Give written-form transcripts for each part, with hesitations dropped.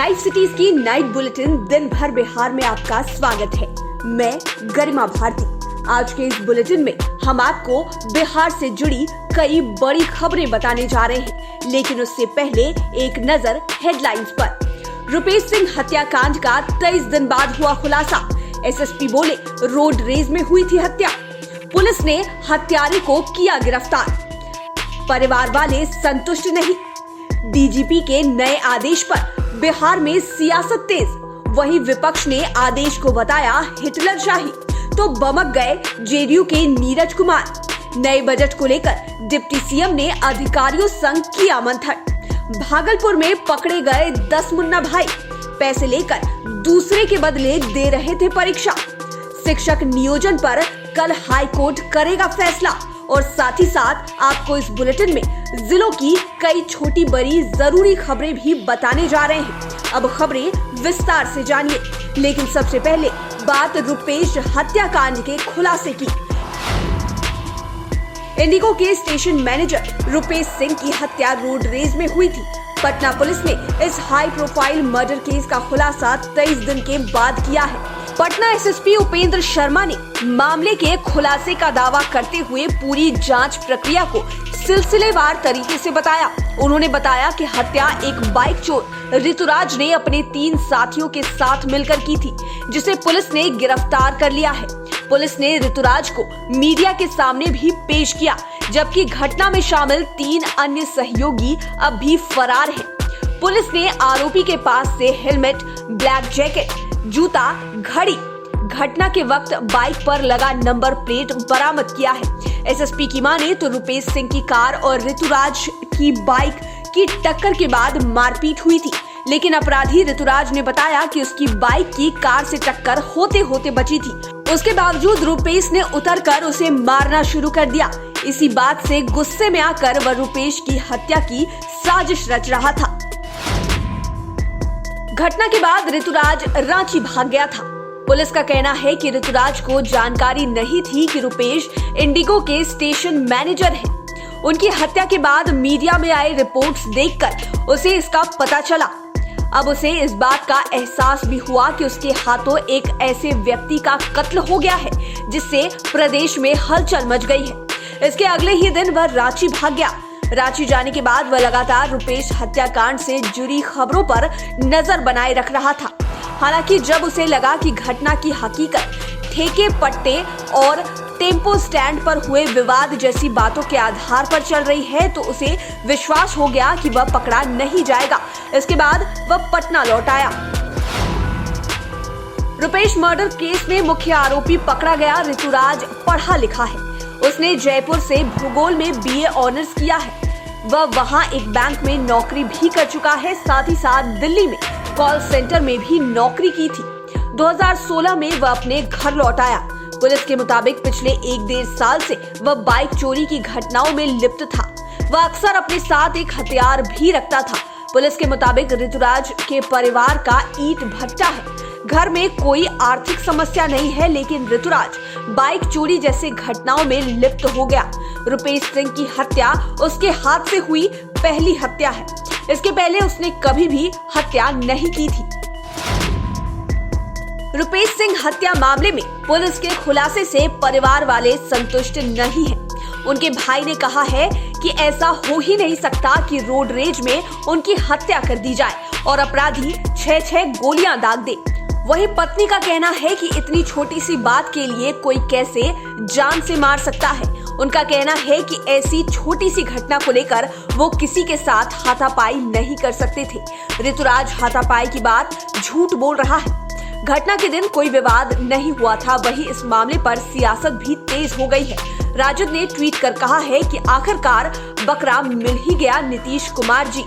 Live cities की night bulletin दिन भर बिहार में आपका स्वागत है। मैं गरिमा भारती। आज के इस बुलेटिन में हम आपको बिहार से जुड़ी कई बड़ी खबरें बताने जा रहे हैं, लेकिन उससे पहले एक नजर हेडलाइंस पर। रुपेश सिंह हत्याकांड का 23 दिन बाद हुआ खुलासा। एसएसपी बोले रोड रेज में हुई थी हत्या। पुलिस ने हत्यारे को किया गिरफ्तार। परिवार वाले संतुष्ट नहीं। डीजीपी के नए आदेश पर बिहार में सियासत तेज। वहीं विपक्ष ने आदेश को बताया हिटलरशाही, तो बमक गए जेडीयू के नीरज कुमार। नए बजट को लेकर डिप्टी सीएम ने अधिकारियों संग किया मंथन। भागलपुर में पकड़े गए 10 मुन्ना भाई पैसे लेकर दूसरे के बदले दे रहे थे परीक्षा। शिक्षक नियोजन पर कल हाई कोर्ट करेगा फैसला। और साथ ही साथ आपको इस बुलेटिन में जिलों की कई छोटी बड़ी जरूरी खबरें भी बताने जा रहे हैं। अब खबरें विस्तार से जानिए, लेकिन सबसे पहले बात रुपेश हत्याकांड के खुलासे की। इंडिगो के स्टेशन मैनेजर रुपेश सिंह की हत्या रोड रेज में हुई थी। पटना पुलिस ने इस हाई प्रोफाइल मर्डर केस का खुलासा 23 दिन के बाद किया है। पटना एसएसपी उपेंद्र शर्मा ने मामले के खुलासे का दावा करते हुए पूरी जांच प्रक्रिया को सिलसिलेवार तरीके से बताया। उन्होंने बताया कि हत्या एक बाइक चोर ऋतुराज ने अपने 3 साथियों के साथ मिलकर की थी, जिसे पुलिस ने गिरफ्तार कर लिया है। पुलिस ने ऋतुराज को मीडिया के सामने भी पेश किया, जबकि घटना में शामिल 3 अन्य सहयोगी अब भी फरार हैं। पुलिस ने आरोपी के पास से हेलमेट, ब्लैक जैकेट, जूता, घड़ी, घटना के वक्त बाइक पर लगा नंबर प्लेट बरामद किया है। एसएसपी की माने तो रुपेश सिंह की कार और ऋतुराज की बाइक की टक्कर के बाद मारपीट हुई थी, लेकिन अपराधी ऋतुराज ने बताया कि उसकी बाइक की कार से टक्कर होते होते बची थी। उसके बावजूद रुपेश ने उतरकर उसे मारना शुरू कर दिया। इसी बात से गुस्से में आकर वह रुपेश की हत्या की साजिश रच रहा था। घटना के बाद ऋतुराज रांची भाग गया था। पुलिस का कहना है कि ऋतुराज को जानकारी नहीं थी कि रुपेश इंडिगो के स्टेशन मैनेजर हैं। उनकी हत्या के बाद मीडिया में आए रिपोर्ट्स देखकर उसे इसका पता चला। अब उसे इस बात का एहसास भी हुआ कि उसके हाथों एक ऐसे व्यक्ति का कत्ल हो गया है, जिससे प्रदेश में हलचल मच गई है। इसके अगले ही दिन वह रांची भाग गया। रांची जाने के बाद वह लगातार रुपेश हत्याकांड से जुड़ी खबरों पर नजर बनाए रख रहा था। हालांकि जब उसे लगा कि घटना की हकीकत ठेके पट्टे और टेम्पो स्टैंड पर हुए विवाद जैसी बातों के आधार पर चल रही है, तो उसे विश्वास हो गया कि वह पकड़ा नहीं जाएगा। इसके बाद वह पटना लौट आया। रुपेश मर्डर केस में मुख्य आरोपी पकड़ा गया ऋतुराज पढ़ा लिखा है। उसने जयपुर से भूगोल में बीए ऑनर्स किया है। वह वहां एक बैंक में नौकरी भी कर चुका है। साथ ही साथ दिल्ली में कॉल सेंटर में भी नौकरी की थी। 2016 में वह अपने घर लौट आया। पुलिस के मुताबिक पिछले 1-1.5 साल से वह बाइक चोरी की घटनाओं में लिप्त था। वह अक्सर अपने साथ एक हथियार भी रखता था। पुलिस के मुताबिक ऋतुराज के परिवार का ईंट भट्टा है। घर में कोई आर्थिक समस्या नहीं है, लेकिन ऋतुराज बाइक चोरी जैसे घटनाओं में लिप्त हो गया। रुपेश सिंह की हत्या उसके हाथ से हुई पहली हत्या है। इसके पहले उसने कभी भी हत्या नहीं की थी। रुपेश सिंह हत्या मामले में पुलिस के खुलासे से परिवार वाले संतुष्ट नहीं हैं। उनके भाई ने कहा है कि ऐसा हो ही नहीं सकता कि रोड रेज में उनकी हत्या कर दी जाए और अपराधी 6-6 गोलियां दाग दे। वहीं पत्नी का कहना है कि इतनी छोटी सी बात के लिए कोई कैसे जान से मार सकता है। उनका कहना है कि ऐसी छोटी सी घटना को लेकर वो किसी के साथ हाथापाई नहीं कर सकते थे। ऋतुराज हाथापाई की बात झूठ बोल रहा है। घटना के दिन कोई विवाद नहीं हुआ था। वहीं इस मामले पर सियासत भी तेज हो गई है। राजद ने ट्वीट कर कहा है कि आखिरकार बकरा मिल ही गया नीतीश कुमार जी।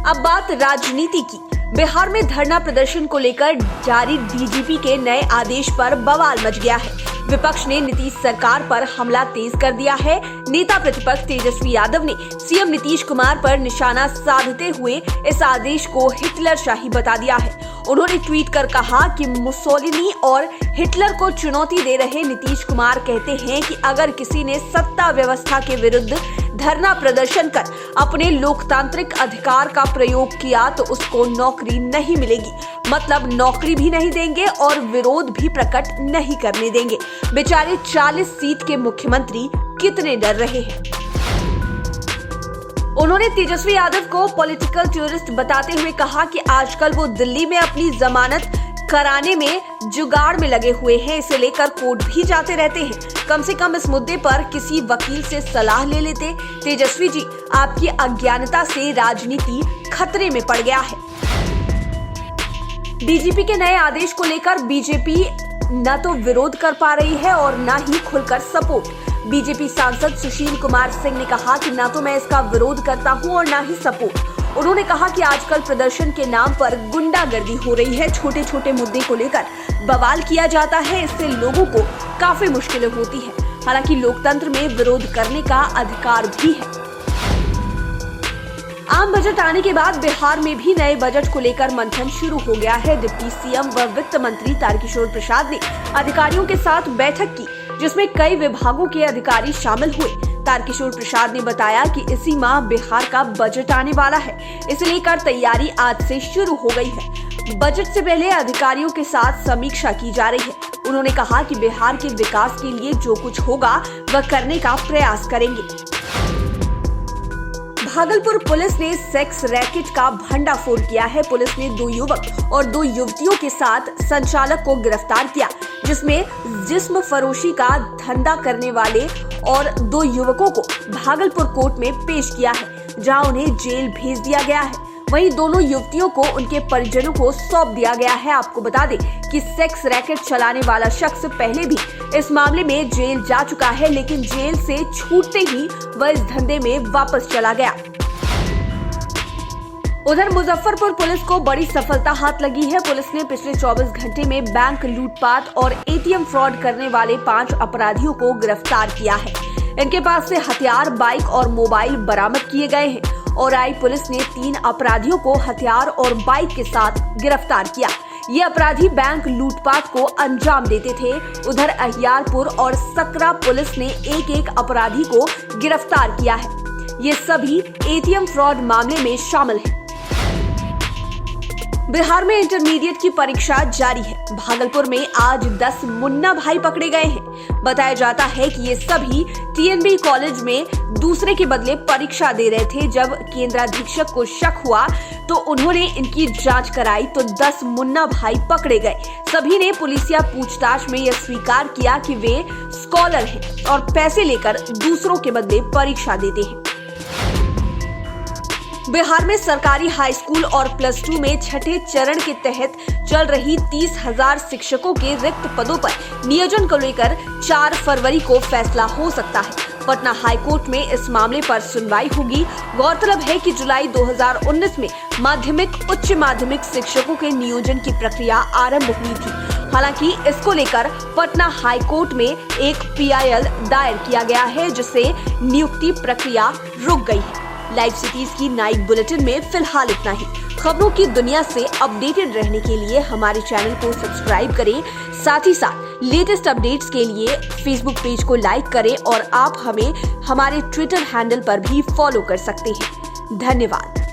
अब बात राजनीति की। बिहार में धरना प्रदर्शन को लेकर जारी डीजीपी के नए आदेश पर बवाल मच गया है। विपक्ष ने नीतीश सरकार पर हमला तेज कर दिया है। नेता प्रतिपक्ष तेजस्वी यादव ने सीएम नीतीश कुमार पर निशाना साधते हुए इस आदेश को हिटलरशाही बता दिया है। उन्होंने ट्वीट कर कहा कि मुसोलिनी और हिटलर को चुनौती दे रहे नीतीश कुमार कहते हैं कि अगर किसी ने सत्ता व्यवस्था के विरुद्ध धरना प्रदर्शन कर अपने लोकतांत्रिक अधिकार का प्रयोग किया तो उसको नौकरी नहीं मिलेगी, मतलब नौकरी भी नहीं देंगे और विरोध भी प्रकट नहीं करने देंगे। बेचारे 40 सीट के मुख्यमंत्री कितने डर रहे हैं। उन्होंने तेजस्वी यादव को पॉलिटिकल टूरिस्ट बताते हुए कहा कि आजकल वो दिल्ली में अपनी जमानत कराने में जुगाड़ में लगे हुए हैं, इसे लेकर कोर्ट भी जाते रहते हैं। कम से कम इस मुद्दे पर किसी वकील से सलाह ले लेते। तेजस्वी जी, आपकी अज्ञानता से राजनीति खतरे में पड़ गया है। डीजीपी के नए आदेश को लेकर बीजेपी न तो विरोध कर पा रही है और न ही खुलकर सपोर्ट। बीजेपी सांसद सुशील कुमार सिंह ने कहा कि न तो मैं इसका विरोध करता हूं और न ही सपोर्ट। उन्होंने कहा कि आजकल प्रदर्शन के नाम पर गुंडागर्दी हो रही है, छोटे छोटे मुद्दे को लेकर बवाल किया जाता है, इससे लोगों को काफी मुश्किलें होती है। हालांकि लोकतंत्र में विरोध करने का अधिकार भी है। आम बजट आने के बाद बिहार में भी नए बजट को लेकर मंथन शुरू हो गया है। डिप्टी सीएम व वित्त मंत्री तारकिशोर प्रसाद ने अधिकारियों के साथ बैठक की, जिसमें कई विभागों के अधिकारी शामिल हुए। तारकिशोर प्रसाद ने बताया कि इसी माह बिहार का बजट आने वाला है, इसे लेकर तैयारी आज से शुरू हो गई है। बजट से पहले अधिकारियों के साथ समीक्षा की जा रही है। उन्होंने कहा कि बिहार के विकास के लिए जो कुछ होगा वह करने का प्रयास करेंगे। भागलपुर पुलिस ने सेक्स रैकेट का भंडाफोड़ किया है। पुलिस ने 2 युवक और 2 युवतियों के साथ संचालक को गिरफ्तार किया, जिसमें जिस्म फरोशी का धंधा करने वाले और 2 युवकों को भागलपुर कोर्ट में पेश किया है, जहां उन्हें जेल भेज दिया गया है। वहीं दोनों युवतियों को उनके परिजनों को सौंप दिया गया है। आपको बता दें कि सेक्स रैकेट चलाने वाला शख्स पहले भी इस मामले में जेल जा चुका है, लेकिन जेल से छूटते ही वह इस धंधे में वापस चला गया। उधर मुजफ्फरपुर पुलिस को बड़ी सफलता हाथ लगी है। पुलिस ने पिछले 24 घंटे में बैंक लूटपाट और एटीएम फ्रॉड करने वाले 5 अपराधियों को गिरफ्तार किया है। इनके पास से हथियार, बाइक और मोबाइल बरामद किए गए हैं। औराई पुलिस ने 3 अपराधियों को हथियार और बाइक के साथ गिरफ्तार किया। ये अपराधी बैंक लूटपाट को अंजाम देते थे। उधर अहियारपुर और सकरा पुलिस ने एक अपराधी को गिरफ्तार किया है। ये सभी एटीएम फ्रॉड मामले में शामिल हैं। बिहार में इंटरमीडिएट की परीक्षा जारी है। भागलपुर में आज 10 मुन्ना भाई पकड़े गए हैं। बताया जाता है कि ये सभी टीएनबी कॉलेज में दूसरे के बदले परीक्षा दे रहे थे। जब केंद्राधीक्षक को शक हुआ तो उन्होंने इनकी जांच कराई तो 10 मुन्ना भाई पकड़े गए। सभी ने पुलिसिया पूछताछ में यह स्वीकार किया कि वे स्कॉलर हैं और पैसे लेकर दूसरों के बदले परीक्षा देते हैं। बिहार में सरकारी हाई स्कूल और +2 में छठे चरण के तहत चल रही 30,000 शिक्षकों के रिक्त पदों पर नियोजन को लेकर 4 फरवरी को फैसला हो सकता है। पटना हाईकोर्ट में इस मामले पर सुनवाई होगी। गौरतलब है कि जुलाई 2019 में माध्यमिक उच्च माध्यमिक शिक्षकों के नियोजन की प्रक्रिया आरंभ हुई थी। हालांकि इसको लेकर पटना हाईकोर्ट में एक PIL दायर किया गया है, जिससे नियुक्ति प्रक्रिया रुक गई है। लाइव सिटीज की नाइट बुलेटिन में फिलहाल इतना ही। खबरों की दुनिया से अपडेटेड रहने के लिए हमारे चैनल को सब्सक्राइब करें, साथ ही साथ लेटेस्ट अपडेट्स के लिए फेसबुक पेज को लाइक करें और आप हमें हमारे ट्विटर हैंडल पर भी फॉलो कर सकते हैं। धन्यवाद।